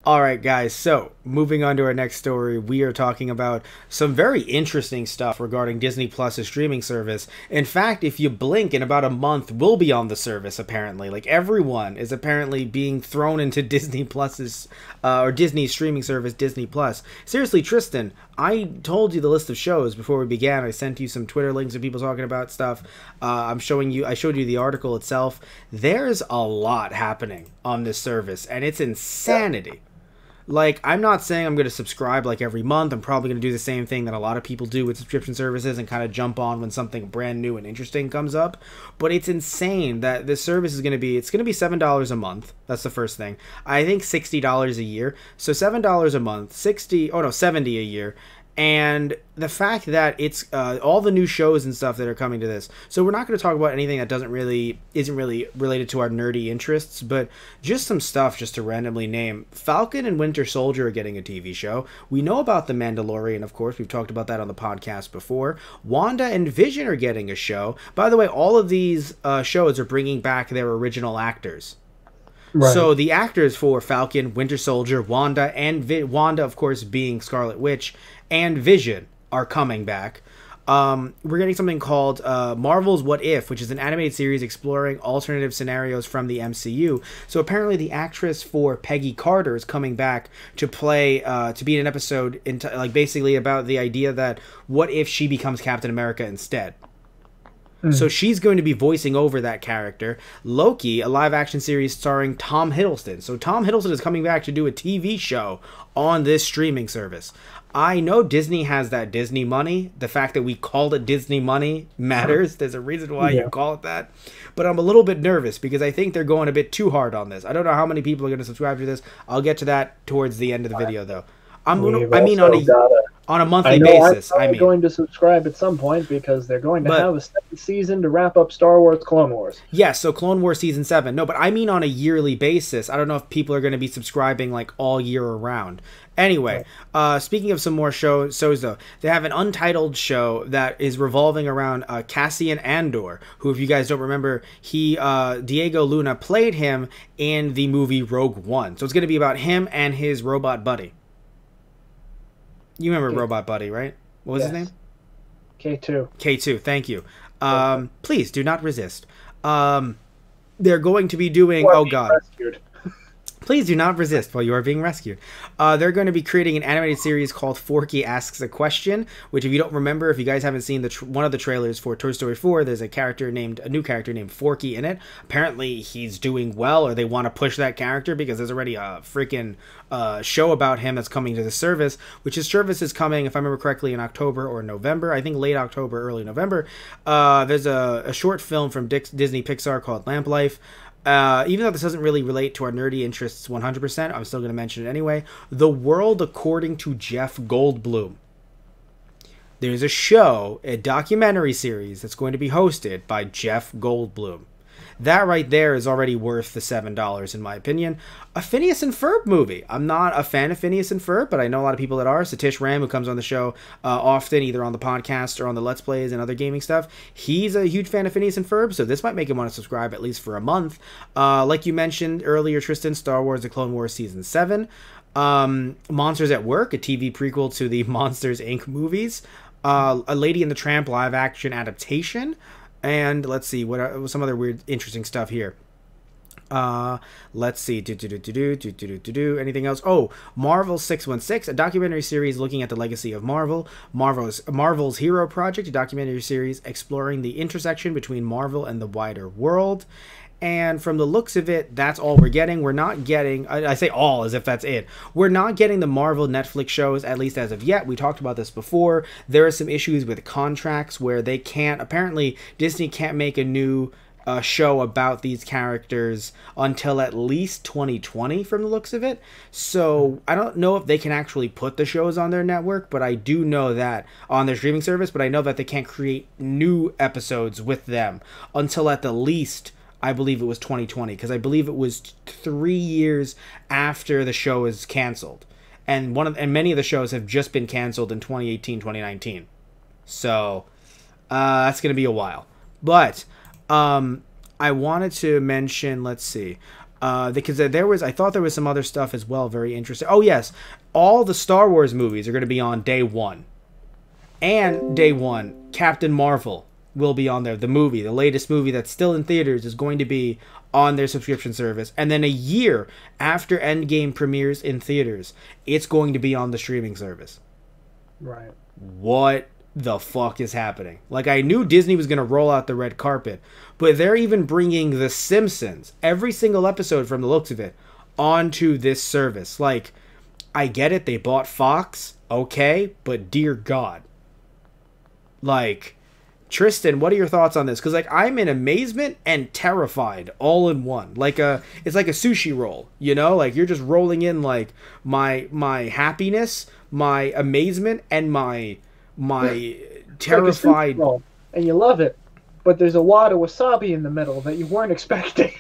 Alright guys, so moving on to our next story, we are talking about some very interesting stuff regarding Disney Plus's streaming service. In fact, if you blink, in about a month, we'll be on the service apparently. Like, everyone is apparently being thrown into Disney Plus's, or Disney's streaming service, Disney Plus. Seriously, Tristan, I told you the list of shows before we began. I sent you some Twitter links of people talking about stuff. I showed you the article itself. There's a lot happening on this service, and it's insanity. Like, I'm not saying I'm going to subscribe like every month. I'm probably going to do the same thing that a lot of people do with subscription services and kind of jump on when something brand new and interesting comes up. But it's insane that this service is going to be, it's going to be $7 a month. That's the first thing. I think $60 a year. So $7 a month, 60, oh no, 70 a year. And the fact that it's all the new shows and stuff that are coming to this. So we're not going to talk about anything that isn't really related to our nerdy interests, but just some stuff just to randomly name. Falcon and Winter Soldier are getting a TV show. We know about The Mandalorian, of course. We've talked about that on the podcast before. Wanda and Vision are getting a show. By the way, all of these shows are bringing back their original actors. Right. So the actors for Falcon, Winter Soldier, Wanda, and Wanda, of course, being Scarlet Witch, and Vision are coming back. We're getting something called Marvel's What If, which is an animated series exploring alternative scenarios from the MCU. So apparently the actress for Peggy Carter is coming back to play, to be in an episode, like basically about the idea that what if she becomes Captain America instead? So she's going to be voicing over that character. Loki, a live-action series starring Tom Hiddleston. So Tom Hiddleston is coming back to do a TV show on this streaming service. I know Disney has that Disney money. The fact that we called it Disney money matters. There's a reason why you call it that. But I'm a little bit nervous because I think they're going a bit too hard on this. I don't know how many people are going to subscribe to this. I'll get to that towards the end of the video, though. On a monthly basis. I'm going to subscribe at some point because they're going to have a second season to wrap up Star Wars Clone Wars. Yes, so Clone Wars Season 7. No, but I mean on a yearly basis. I don't know if people are going to be subscribing like all year around. Anyway, speaking of some more shows though, they have an untitled show that is revolving around Cassian Andor, who, if you guys don't remember, Diego Luna played him in the movie Rogue One. So it's going to be about him and his robot buddy. You remember Robot Buddy, right? What was his name? K2. K2, thank you. Please, do not resist. They're going to be doing... Oh, God. Rescued. Please do not resist while you are being rescued. They're going to be creating an animated series called Forky Asks a Question, which, if you don't remember, if you guys haven't seen one of the trailers for Toy Story 4, there's a new character named Forky in it. Apparently, he's doing well, or they want to push that character because there's already a freaking show about him that's coming to the service, which his service is coming, if I remember correctly, in October or November. I think late October, early November. There's a short film from Disney Pixar called Lamp Life. Even though this doesn't really relate to our nerdy interests 100%, I'm still going to mention it anyway. The World According to Jeff Goldblum. There's a show, a documentary series that's going to be hosted by Jeff Goldblum. That right there is already worth the $7, in my opinion. A Phineas and Ferb movie. I'm not a fan of Phineas and Ferb, but I know a lot of people that are. Satish Ram, who comes on the show often, either on the podcast or on the Let's Plays and other gaming stuff, he's a huge fan of Phineas and Ferb, so this might make him want to subscribe at least for a month. Like you mentioned earlier, Tristan, Star Wars The Clone Wars Season 7. Monsters at Work, a TV prequel to the Monsters, Inc. movies. A Lady and the Tramp live-action adaptation. And let's see, what are some other weird, interesting stuff here. Let's see, anything else? Oh, Marvel 616, a documentary series looking at the legacy of Marvel. Marvel's Hero Project, a documentary series exploring the intersection between Marvel and the wider world. And from the looks of it, that's all we're getting. We're not getting, I say all as if that's it. We're not getting the Marvel Netflix shows, at least as of yet. We talked about this before. There are some issues with contracts where they can't, apparently Disney can't make a new show about these characters until at least 2020 from the looks of it. So I don't know if they can actually put the shows on their network, but I do know that on their streaming service, but I know that they can't create new episodes with them until at the least, I believe it was 2020, because I believe it was 3 years after the show is canceled. And many of the shows have just been canceled in 2018, 2019. So that's going to be a while. But I wanted to mention, let's see. Because I thought there was some other stuff as well, very interesting. Oh yes, all the Star Wars movies are going to be on day one. And day one, Captain Marvel will be on there. The latest movie that's still in theaters, is going to be on their subscription service. And then a year after Endgame premieres in theaters, it's going to be on the streaming service. Right. What the fuck is happening? Like, I knew Disney was going to roll out the red carpet, but they're even bringing The Simpsons, every single episode from the looks of it, onto this service. Like, I get it, they bought Fox, okay, but dear God. Like, Tristan, what are your thoughts on this? Because, like, I'm in amazement and terrified all in one. It's like a sushi roll, you know? Like, you're just rolling in, like, my happiness, my amazement, and my terrified... Like, and you love it, but there's a wad of wasabi in the middle that you weren't expecting.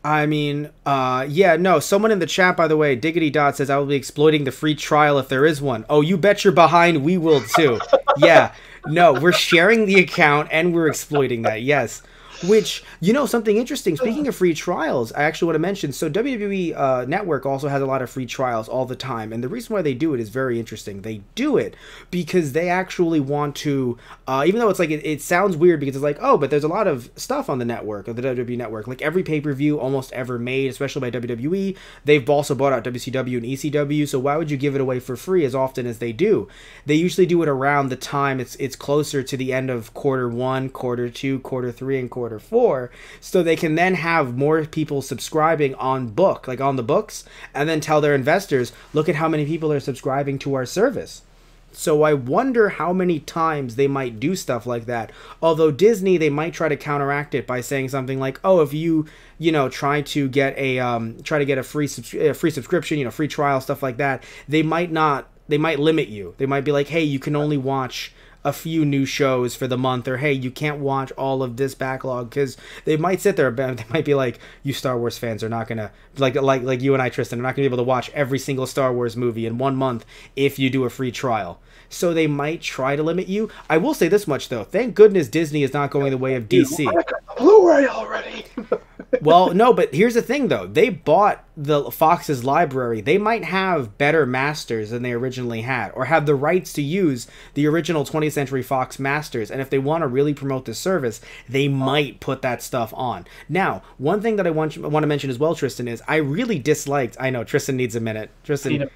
I mean, yeah, no, someone in the chat, by the way, Diggity Dot, says I will be exploiting the free trial if there is one. Oh, you bet you're behind, we will too. Yeah, no, we're sharing the account and we're exploiting that, yes. Which, you know, something interesting, speaking of free trials, I actually want to mention, so WWE Network also has a lot of free trials all the time, and the reason why they do it is very interesting. They do it because they actually want to, even though it's like, it sounds weird because it's like, oh, but there's a lot of stuff on the network, or the WWE Network, like every pay-per-view almost ever made, especially by WWE, they've also bought out WCW and ECW, so why would you give it away for free as often as they do? They usually do it around the time it's closer to the end of quarter 1, quarter 2, quarter 3, and quarter 4, so they can then have more people subscribing on the books, and then tell their investors, look at how many people are subscribing to our service. So I wonder how many times they might do stuff like that. Although Disney, they might try to counteract it by saying something like, oh, if you try to get a free subscription, free trial, stuff like that, they might limit you. They might be like, hey, you can only watch a few new shows for the month, or hey, you can't watch all of this backlog, because they might sit there, they might be like, you Star Wars fans are not gonna, like you and I, Tristan, are not gonna be able to watch every single Star Wars movie in 1 month if you do a free trial. So they might try to limit you. I will say this much though, thank goodness Disney is not going the way of DC. I got the Blu-ray already. Well, no, but here's the thing though, they bought the Fox's library. They might have better masters than they originally had, or have the rights to use the original 20th Century Fox masters, and if they want to really promote this service, they might put that stuff on. Now, one thing that I want to mention as well, Tristan, is I really disliked, I know Tristan needs a minute, Tristan.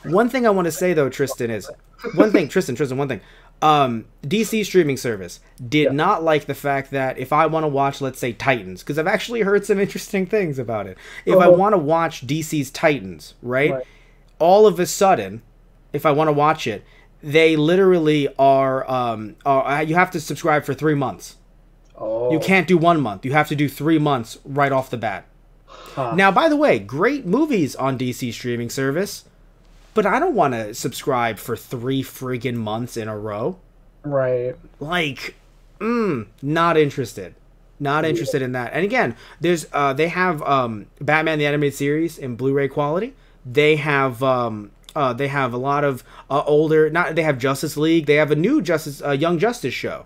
One thing I want to say though, Tristan, is one thing, DC streaming service did not like the fact that if I want to watch, let's say, Titans, because I've actually heard some interesting things about it. If I want to watch DC's Titans, right, all of a sudden, if I want to watch it, they literally are you have to subscribe for 3 months. You can't do 1 month. You have to do 3 months right off the bat. Now, by the way, great movies on DC streaming service, but I don't want to subscribe for 3 friggin' months in a row. Right. Like, not interested. Not interested in that. And again, there's they have Batman the Animated Series in Blu-ray quality. They have a lot of older. They have Justice League. They have a new Young Justice show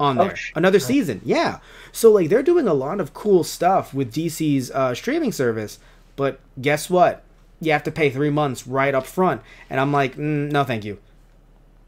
on there. Another season. Yeah. So like they're doing a lot of cool stuff with DC's streaming service. But guess what? You have to pay 3 months right up front. And I'm like, no, thank you.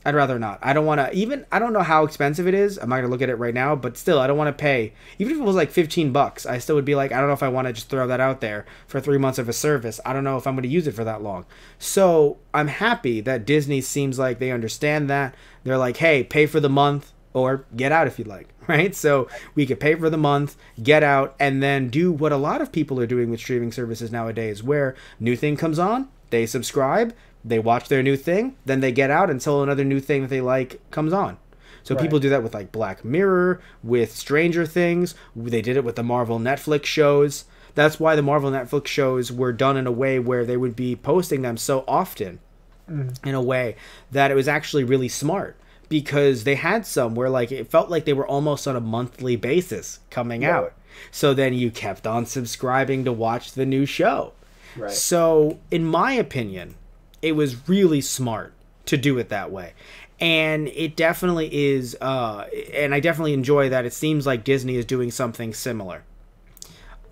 I'd rather not. I don't want to, I don't know how expensive it is. I'm not going to look at it right now, but still, I don't want to pay. Even if it was like $15, I still would be like, I don't know if I want to just throw that out there for 3 months of a service. I don't know if I'm going to use it for that long. So I'm happy that Disney seems like they understand that. They're like, hey, pay for the month or get out if you'd like, right? So we could pay for the month, get out, and then do what a lot of people are doing with streaming services nowadays, where new thing comes on, they subscribe, they watch their new thing, then they get out until another new thing that they like comes on. So people do that with like Black Mirror, with Stranger Things. They did it with the Marvel Netflix shows. That's why the Marvel Netflix shows were done in a way where they would be posting them so often, in a way that it was actually really smart. Because they had some where like it felt like they were almost on a monthly basis coming out. So then you kept on subscribing to watch the new show. Right. So in my opinion, it was really smart to do it that way. And it definitely is, and I definitely enjoy that it seems like Disney is doing something similar.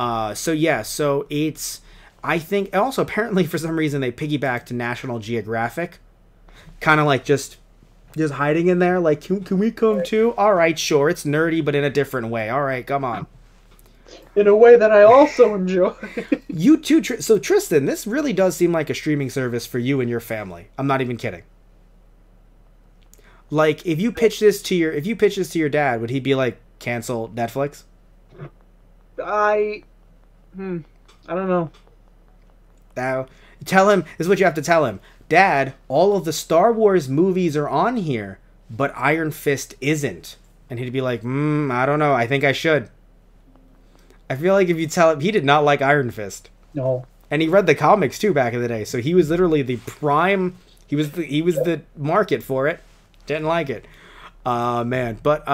So yeah, so it's, I think, also apparently for some reason they piggyback to National Geographic, kind of like just hiding in there. Like, can we come too? All right, sure. It's nerdy, but in a different way. All right, come on. In a way that I also enjoy. You too. So Tristan, this really does seem like a streaming service for you and your family. I'm not even kidding. Like, if you pitch this to your dad, would he be like, cancel Netflix? I don't know. Now, tell him, this is what you have to tell him. Dad, all of the Star Wars movies are on here, but Iron Fist isn't. And he'd be like, I don't know. I think I should. I feel like if you tell him, he did not like Iron Fist. No. And he read the comics too back in the day, so he was literally the prime. He was the market for it. Didn't like it, man. But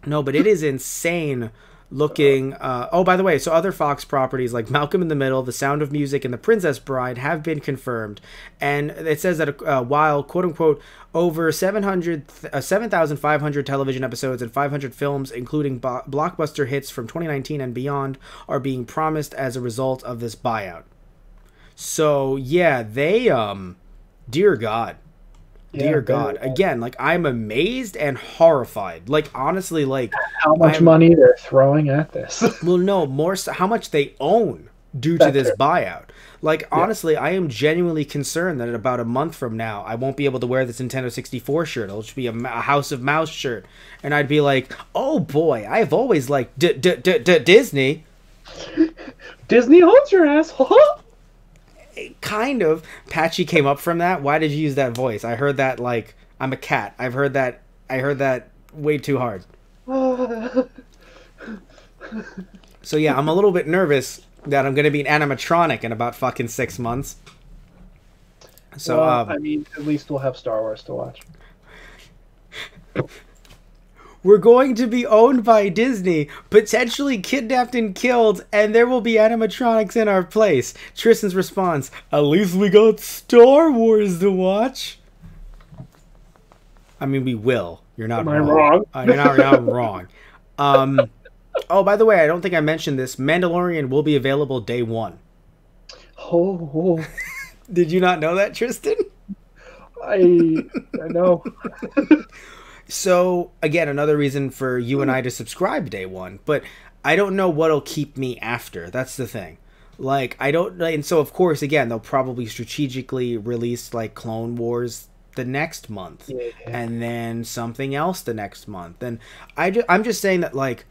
no, but it is insane looking. Oh, by the way, so other Fox properties like Malcolm in the Middle, The Sound of Music, and The Princess Bride have been confirmed, and it says that while quote unquote over 7,500 television episodes and 500 films, including blockbuster hits from 2019 and beyond, are being promised as a result of this buyout. So yeah, they dear God. Dear God. Again, like, I'm amazed and horrified. Like, honestly, like, how much money they're throwing at this. Well, no, more so how much they own due to this buyout. Like, honestly, I am genuinely concerned that in about a month from now, I won't be able to wear this Nintendo 64 shirt. It'll just be a House of Mouse shirt. And I'd be like, oh boy, I've always liked Disney. Disney owns your asshole. Kind of. Patchy came up from that. Why did you use that voice? I heard that like I'm a cat. I heard that way too hard. So yeah, I'm a little bit nervous that I'm gonna be an animatronic in about fucking 6 months. So well, I mean, at least we'll have Star Wars to watch. We're going to be owned by Disney, potentially kidnapped and killed, and there will be animatronics in our place. Tristan's response, at least we got Star Wars to watch. I mean, we will. You're not wrong. Wrong? You're not wrong. Oh, by the way, I don't think I mentioned this. Mandalorian will be available day 1. Oh. Did you not know that, Tristan? I know. So, again, another reason for you and I to subscribe day 1. But I don't know what'll keep me after. That's the thing. Like, I don't... And so, of course, again, they'll probably strategically release, like, Clone Wars the next month. Yeah. And then something else the next month. And I'm just saying that, like...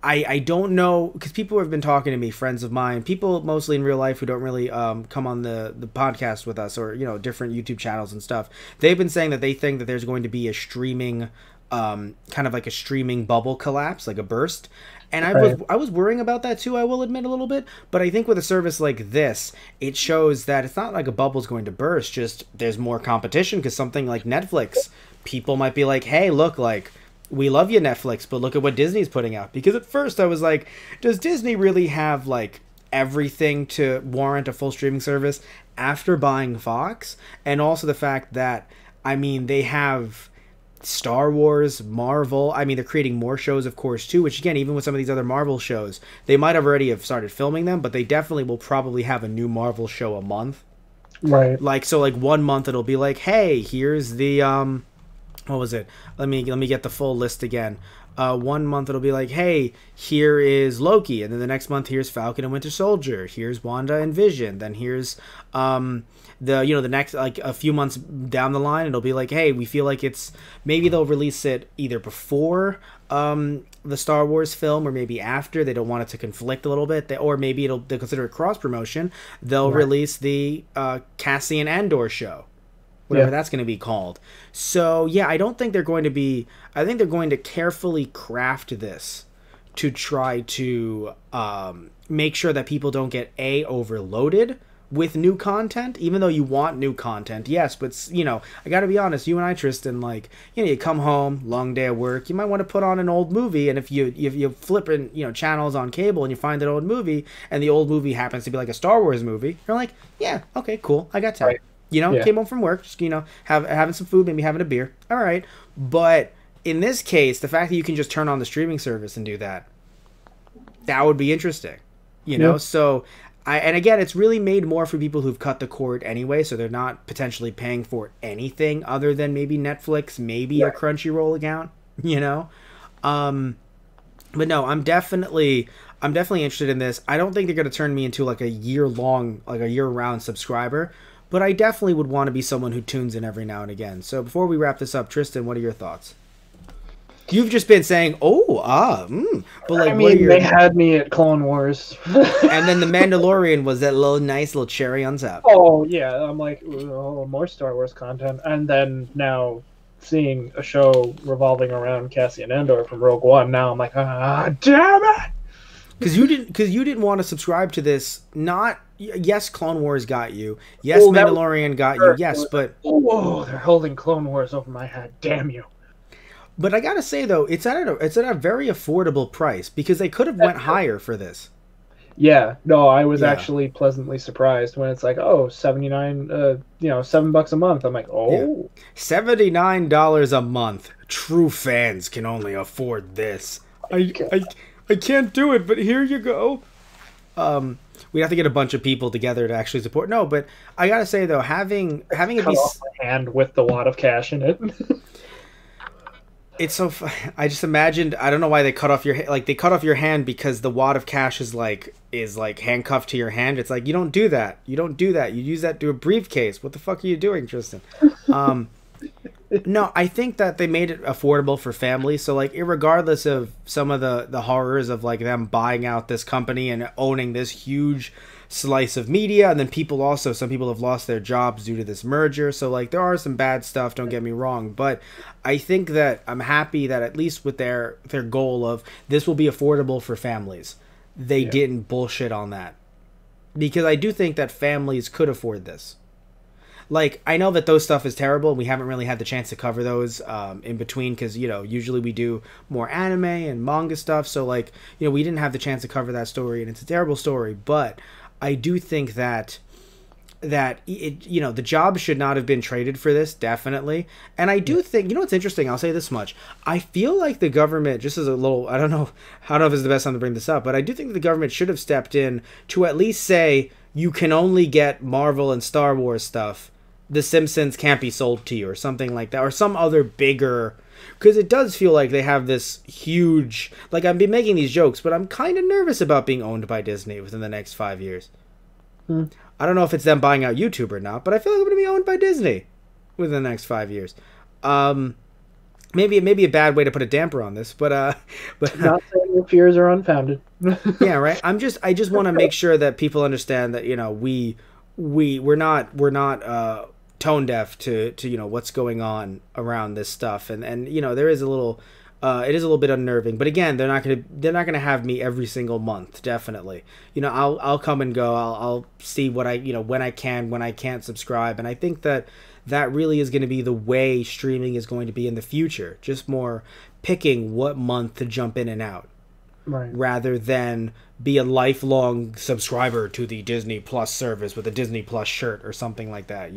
I don't know, because people have been talking to me, friends of mine, people mostly in real life who don't really come on the podcast with us, or, you know, different YouTube channels and stuff. They've been saying that they think that there's going to be a streaming, kind of like a streaming bubble collapse, like a burst. And I was worrying about that too, I will admit, a little bit. But I think with a service like this, it shows that it's not like a bubble's going to burst, just there's more competition, because something like Netflix, people might be like, hey, look, like... we love you, Netflix, but look at what Disney's putting out. Because at first I was like, does Disney really have, like, everything to warrant a full streaming service after buying Fox? And also the fact that, I mean, they have Star Wars, Marvel. I mean, they're creating more shows, of course, too, which, again, even with some of these other Marvel shows, they might have already have started filming them, but they definitely will probably have a new Marvel show a month. Right. Like, so, like, 1 month it'll be like, hey, here's the, what was it? Let me get the full list again. 1 month it'll be like, hey, here is Loki, and then the next month here's Falcon and Winter Soldier, here's Wanda and Vision, then here's the next, like, a few months down the line it'll be like, hey, we feel like it's, maybe they'll release it either before the Star Wars film or maybe after. They don't want it to conflict a little bit, or maybe they'll consider it cross promotion. They'll release the Cassian Andor show, whatever that's going to be called. So, yeah, I don't think they're going to be... I think they're going to carefully craft this to try to make sure that people don't get, A, overloaded with new content, even though you want new content, yes, but, you know, I gotta be honest, you and I, Tristan, like, you know, you come home, long day of work, you might want to put on an old movie, and if you flip in, you know, channels on cable and you find an old movie, and the old movie happens to be like a Star Wars movie, you're like, yeah, okay, cool, I got time. Right. You know, came home from work, just, you know, having some food, maybe having a beer. All right. But in this case, the fact that you can just turn on the streaming service and do that, That would be interesting, you know? So, and again, it's really made more for people who've cut the cord anyway, so they're not potentially paying for anything other than maybe Netflix, maybe a Crunchyroll account, you know? But no, I'm definitely interested in this. I don't think they're going to turn me into like a year-round subscriber, but I definitely would want to be someone who tunes in every now and again. So before we wrap this up, Tristan, what are your thoughts? You've just been saying, but like, I mean, they had me at Clone Wars, and then the Mandalorian was that nice little cherry on top. Oh yeah, I'm like, oh, more Star Wars content, and then now seeing a show revolving around Cassian Andor from Rogue One. Now I'm like, damn it! Because you didn't want to subscribe to this. Yes, Clone Wars got you. Yes, Mandalorian got you. Yes, but they're holding Clone Wars over my head. Damn you! But I gotta say though, it's at a very affordable price because they could have went higher for this. Yeah, no, I was actually pleasantly surprised when it's like, $79, $7 a month. I'm like, $79 a month. True fans can only afford this. I can't do it, but here you go. We have to get a bunch of people together to actually support. No, but I gotta say though, having it be off my hand with the wad of cash in it. It's so. I just imagined. I don't know why they cut off your they cut off your hand because the wad of cash is like handcuffed to your hand. It's like you don't do that. You don't do that. You use that to a briefcase. What the fuck are you doing, Tristan? No, I think that they made it affordable for families. So like, irregardless of some of the horrors of like them buying out this company and owning this huge slice of media, and then some people have lost their jobs due to this merger, so like there are some bad stuff, don't get me wrong, but I think that I'm happy that at least with their goal of this will be affordable for families, they didn't bullshit on that, because I do think that families could afford this. Like, I know that those stuff is terrible, and we haven't really had the chance to cover those in between, because, usually we do more anime and manga stuff, so, like, we didn't have the chance to cover that story, and it's a terrible story, but I do think that the job should not have been traded for this, definitely. And I do think, what's interesting, I'll say this much. I feel like the government, just as a little, I don't know if it's the best time to bring this up, but I do think the government should have stepped in to at least say, you can only get Marvel and Star Wars stuff. The Simpsons can't be sold to you, or something like that, or some other bigger, because it does feel like they have this huge, like, I've been making these jokes, but I'm kind of nervous about being owned by Disney within the next 5 years. I don't know if it's them buying out YouTube or not, but I feel like I'm going to be owned by Disney within the next 5 years. Maybe a bad way to put a damper on this, but not saying your fears are unfounded. Yeah, right. I just want to make sure that people understand that we're not tone deaf to what's going on around this stuff, and there is a little it is a little bit unnerving, but again, they're not gonna have me every single month, definitely. I'll come and go. I'll see what when I can't subscribe, and I think that really is going to be the way streaming is going to be in the future, just more picking what month to jump in and out, right, rather than be a lifelong subscriber to the Disney Plus service with a Disney Plus shirt or something like that,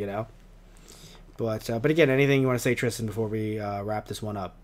But again, anything you want to say, Tristan, before we wrap this one up?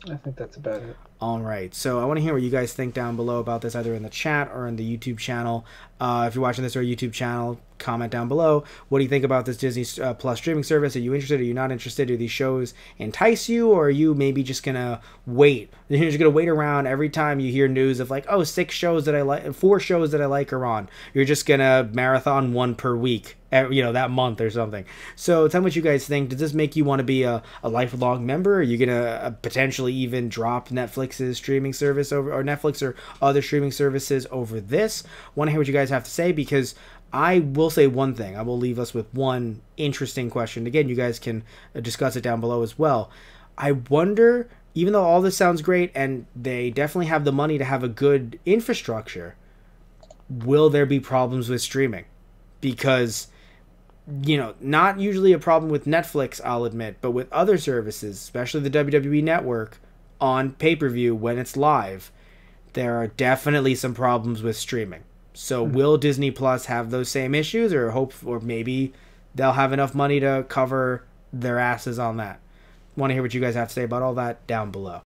I think that's about it. All right, so I want to hear what you guys think down below about this, either in the chat or in the YouTube channel. If you're watching this on our YouTube channel, comment down below. What do you think about this Disney Plus streaming service? Are you interested? Are you not interested? Do these shows entice you, or are you maybe just gonna wait? You're just gonna wait around every time you hear news of like, 4 shows that I like are on. You're just gonna marathon one per week, that month or something. So tell me what you guys think. Does this make you want to be a lifelong member? Are you gonna potentially even drop Netflix's streaming service over, or Netflix or other streaming services over this? Want to hear what you guys have to say, because I will say one thing. I will leave us with one interesting question. Again, you guys can discuss it down below as well. I wonder, even though all this sounds great and they definitely have the money to have a good infrastructure, will there be problems with streaming? Because, not usually a problem with Netflix, I'll admit, but with other services, especially the WWE Network, on pay-per-view when it's live, there are definitely some problems with streaming. So will Disney Plus have those same issues, or maybe they'll have enough money to cover their asses on that? Want to hear what you guys have to say about all that down below.